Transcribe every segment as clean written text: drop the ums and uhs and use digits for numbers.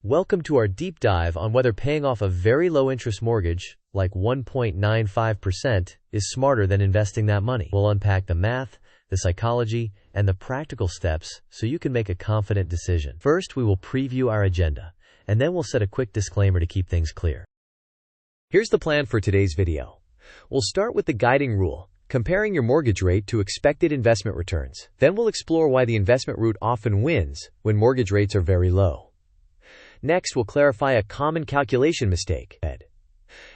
Welcome to our deep dive on whether paying off a very low-interest mortgage, like 1.95%, is smarter than investing that money. We'll unpack the math, the psychology, and the practical steps so you can make a confident decision. First, we will preview our agenda, and then we'll set a quick disclaimer to keep things clear. Here's the plan for today's video. We'll start with the guiding rule, comparing your mortgage rate to expected investment returns. Then we'll explore why the investment route often wins when mortgage rates are very low. Next, we'll clarify a common calculation mistake.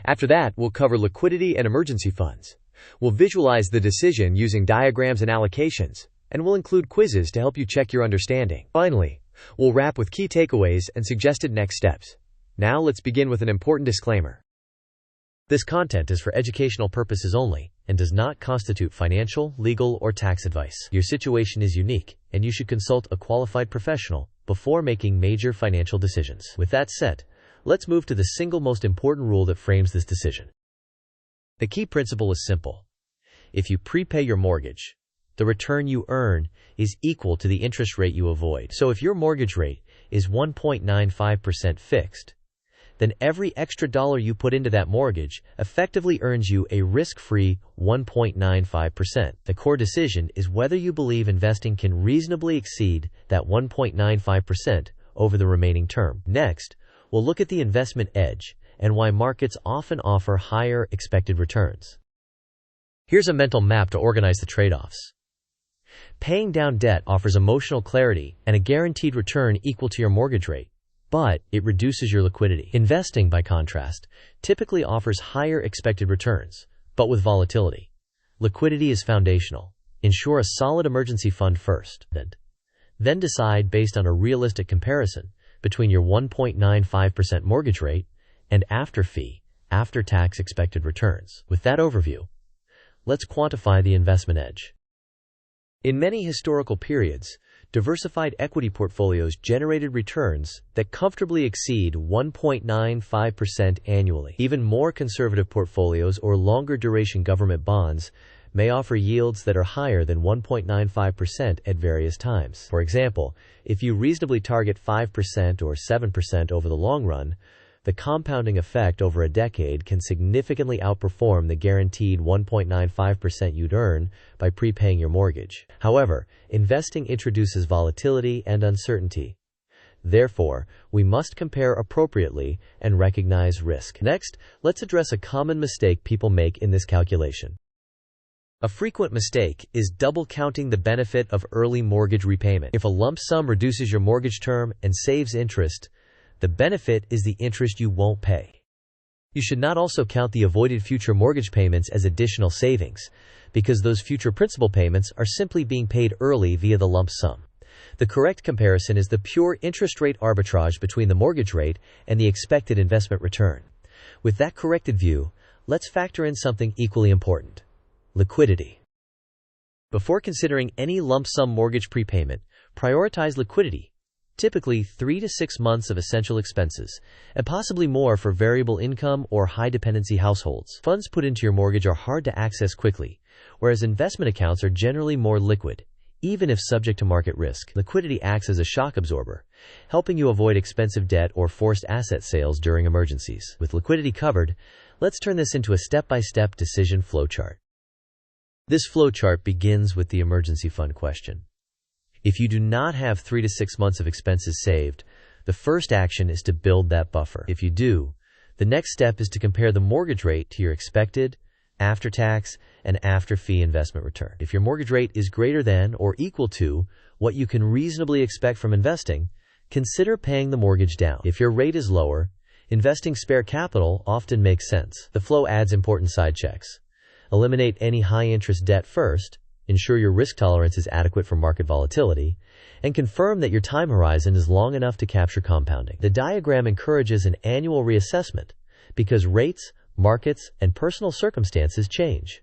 After that, we'll cover liquidity and emergency funds. We'll visualize the decision using diagrams and allocations, and we'll include quizzes to help you check your understanding. Finally, we'll wrap with key takeaways and suggested next steps. Now let's begin with an important disclaimer. This content is for educational purposes only and does not constitute financial, legal, or tax advice. Your situation is unique, and you should consult a qualified professional before making major financial decisions. With that said, let's move to the single most important rule that frames this decision. The key principle is simple. If you prepay your mortgage, the return you earn is equal to the interest rate you avoid. So if your mortgage rate is 1.95% fixed, then every extra dollar you put into that mortgage effectively earns you a risk-free 1.95%. The core decision is whether you believe investing can reasonably exceed that 1.95% over the remaining term. Next, we'll look at the investment edge and why markets often offer higher expected returns. Here's a mental map to organize the trade-offs. Paying down debt offers emotional clarity and a guaranteed return equal to your mortgage rate, but it reduces your liquidity. Investing, by contrast, typically offers higher expected returns, but with volatility. Liquidity is foundational. Ensure a solid emergency fund first, then decide based on a realistic comparison between your 1.95% mortgage rate and after-fee, after-tax expected returns. With that overview, let's quantify the investment edge. In many historical periods, diversified equity portfolios generated returns that comfortably exceed 1.95% annually. Even more conservative portfolios or longer-duration government bonds may offer yields that are higher than 1.95% at various times. For example, if you reasonably target 5% or 7% over the long run, the compounding effect over a decade can significantly outperform the guaranteed 1.95% you'd earn by prepaying your mortgage. However, investing introduces volatility and uncertainty. Therefore, we must compare appropriately and recognize risk. Next, let's address a common mistake people make in this calculation. A frequent mistake is double counting the benefit of early mortgage repayment. If a lump sum reduces your mortgage term and saves interest, the benefit is the interest you won't pay. You should not also count the avoided future mortgage payments as additional savings, because those future principal payments are simply being paid early via the lump sum. The correct comparison is the pure interest rate arbitrage between the mortgage rate and the expected investment return. With that corrected view, let's factor in something equally important: liquidity. Before considering any lump sum mortgage prepayment, prioritize liquidity. Typically 3 to 6 months of essential expenses, and possibly more for variable income or high-dependency households. Funds put into your mortgage are hard to access quickly, whereas investment accounts are generally more liquid, even if subject to market risk. Liquidity acts as a shock absorber, helping you avoid expensive debt or forced asset sales during emergencies. With liquidity covered, let's turn this into a step-by-step decision flowchart. This flowchart begins with the emergency fund question. If you do not have 3 to 6 months of expenses saved, the first action is to build that buffer. If you do, the next step is to compare the mortgage rate to your expected, after-tax, and after-fee investment return. If your mortgage rate is greater than or equal to what you can reasonably expect from investing, consider paying the mortgage down. If your rate is lower, investing spare capital often makes sense. The flow adds important side checks. Eliminate any high-interest debt first, ensure your risk tolerance is adequate for market volatility, and confirm that your time horizon is long enough to capture compounding. The diagram encourages an annual reassessment because rates, markets, and personal circumstances change.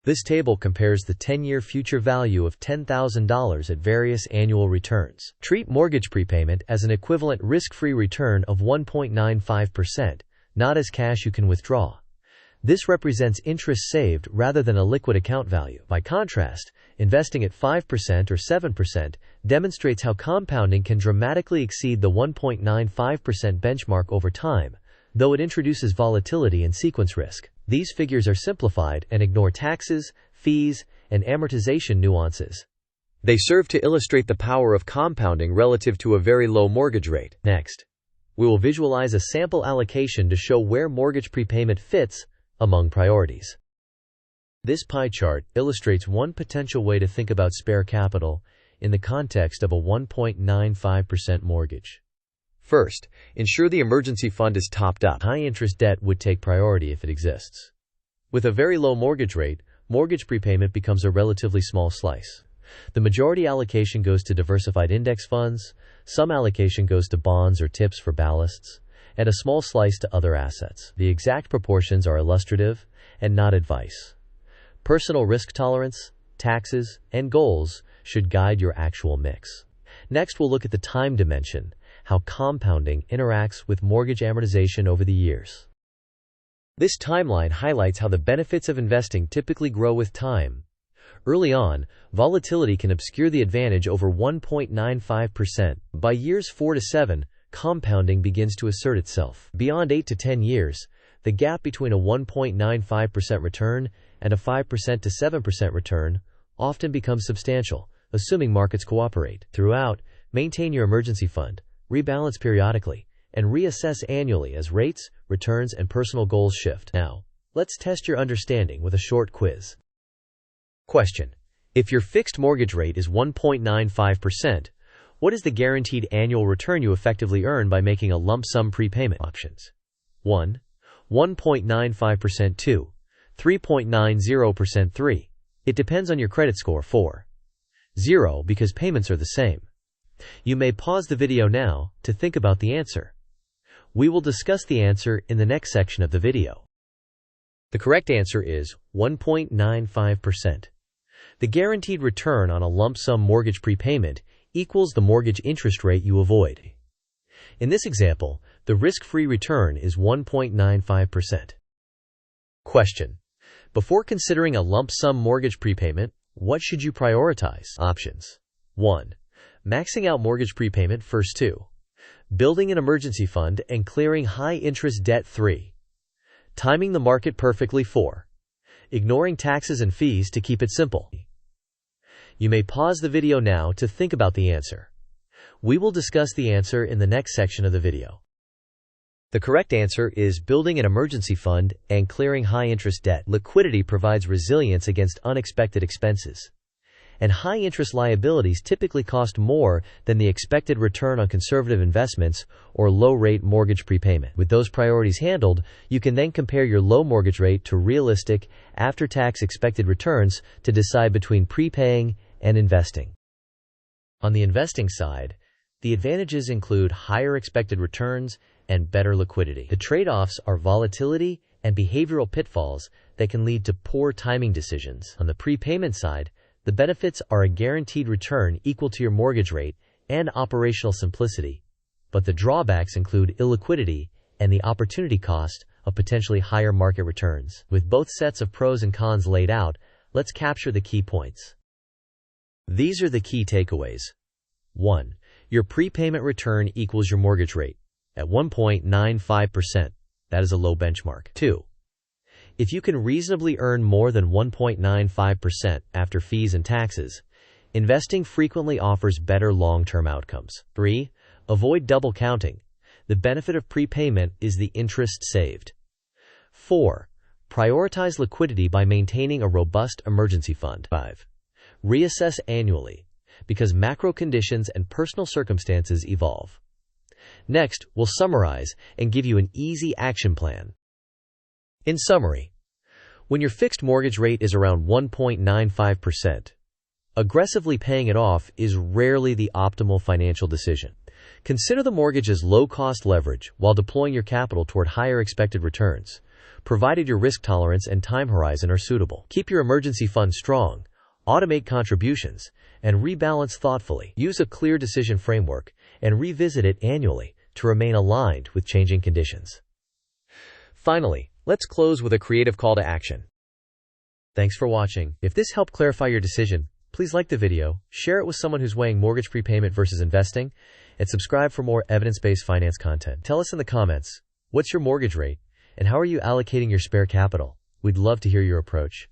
This table compares the 10-year future value of $10,000 at various annual returns. Treat mortgage prepayment as an equivalent risk-free return of 1.95%, not as cash you can withdraw. This represents interest saved rather than a liquid account value. By contrast, investing at 5% or 7% demonstrates how compounding can dramatically exceed the 1.95% benchmark over time, though it introduces volatility and sequence risk. These figures are simplified and ignore taxes, fees, and amortization nuances. They serve to illustrate the power of compounding relative to a very low mortgage rate. Next, we will visualize a sample allocation to show where mortgage prepayment fits among priorities. This pie chart illustrates one potential way to think about spare capital in the context of a 1.95% mortgage. First, ensure the emergency fund is topped up. High-interest debt would take priority if it exists. With a very low mortgage rate, mortgage prepayment becomes a relatively small slice. The majority allocation goes to diversified index funds, some allocation goes to bonds or TIPS for ballasts, and a small slice to other assets. The exact proportions are illustrative and not advice. Personal risk tolerance, taxes, and goals should guide your actual mix. Next, we'll look at the time dimension, how compounding interacts with mortgage amortization over the years. This timeline highlights how the benefits of investing typically grow with time. Early on, volatility can obscure the advantage over 1.95%. By years 4 to 7, compounding begins to assert itself. Beyond 8 to 10 years, the gap between a 1.95% return and a 5% to 7% return often becomes substantial, assuming markets cooperate. Throughout, maintain your emergency fund, rebalance periodically, and reassess annually as rates, returns, and personal goals shift. Now, let's test your understanding with a short quiz. Question: if your fixed mortgage rate is 1.95%, what is the guaranteed annual return you effectively earn by making a lump sum prepayment? Options: 1. 1.95%. 2. 3.90%. 3. It depends on your credit score. 4. 0 because payments are the same. You may pause the video now to think about the answer. We will discuss the answer in the next section of the video. The correct answer is 1.95%. The guaranteed return on a lump sum mortgage prepayment equals the mortgage interest rate you avoid. In this example, the risk-free return is 1.95%. Question: before considering a lump sum mortgage prepayment, what should you prioritize? Options: 1. Maxing out mortgage prepayment first. 2. Building an emergency fund and clearing high-interest debt. 3. Timing the market perfectly. 4. Ignoring taxes and fees to keep it simple. You may pause the video now to think about the answer. We will discuss the answer in the next section of the video. The correct answer is building an emergency fund and clearing high-interest debt. Liquidity provides resilience against unexpected expenses, and high-interest liabilities typically cost more than the expected return on conservative investments or low-rate mortgage prepayment. With those priorities handled, you can then compare your low mortgage rate to realistic, after-tax expected returns to decide between prepaying and investing. On the investing side, the advantages include higher expected returns and better liquidity. The trade-offs are volatility and behavioral pitfalls that can lead to poor timing decisions. On the prepayment side, the benefits are a guaranteed return equal to your mortgage rate and operational simplicity, but the drawbacks include illiquidity and the opportunity cost of potentially higher market returns. With both sets of pros and cons laid out, let's capture the key points. These are the key takeaways. 1. Your prepayment return equals your mortgage rate at 1.95%. That is a low benchmark. 2. If you can reasonably earn more than 1.95% after fees and taxes, investing frequently offers better long-term outcomes. 3. Avoid double counting. The benefit of prepayment is the interest saved. 4. Prioritize liquidity by maintaining a robust emergency fund. 5. Reassess annually, because macro conditions and personal circumstances evolve. Next, we'll summarize and give you an easy action plan. In summary, when your fixed mortgage rate is around 1.95%, aggressively paying it off is rarely the optimal financial decision. Consider the mortgage as low-cost leverage while deploying your capital toward higher expected returns, provided your risk tolerance and time horizon are suitable. Keep your emergency fund strong, automate contributions, and rebalance thoughtfully. Use a clear decision framework and revisit it annually to remain aligned with changing conditions. Finally, Let's close with a creative call to action. Thanks for watching. If this helped clarify your decision, please like the video, share it with someone who's weighing mortgage prepayment versus investing, and subscribe for more evidence-based finance content. Tell us in the comments, what's your mortgage rate, and how are you allocating your spare capital? We'd love to hear your approach.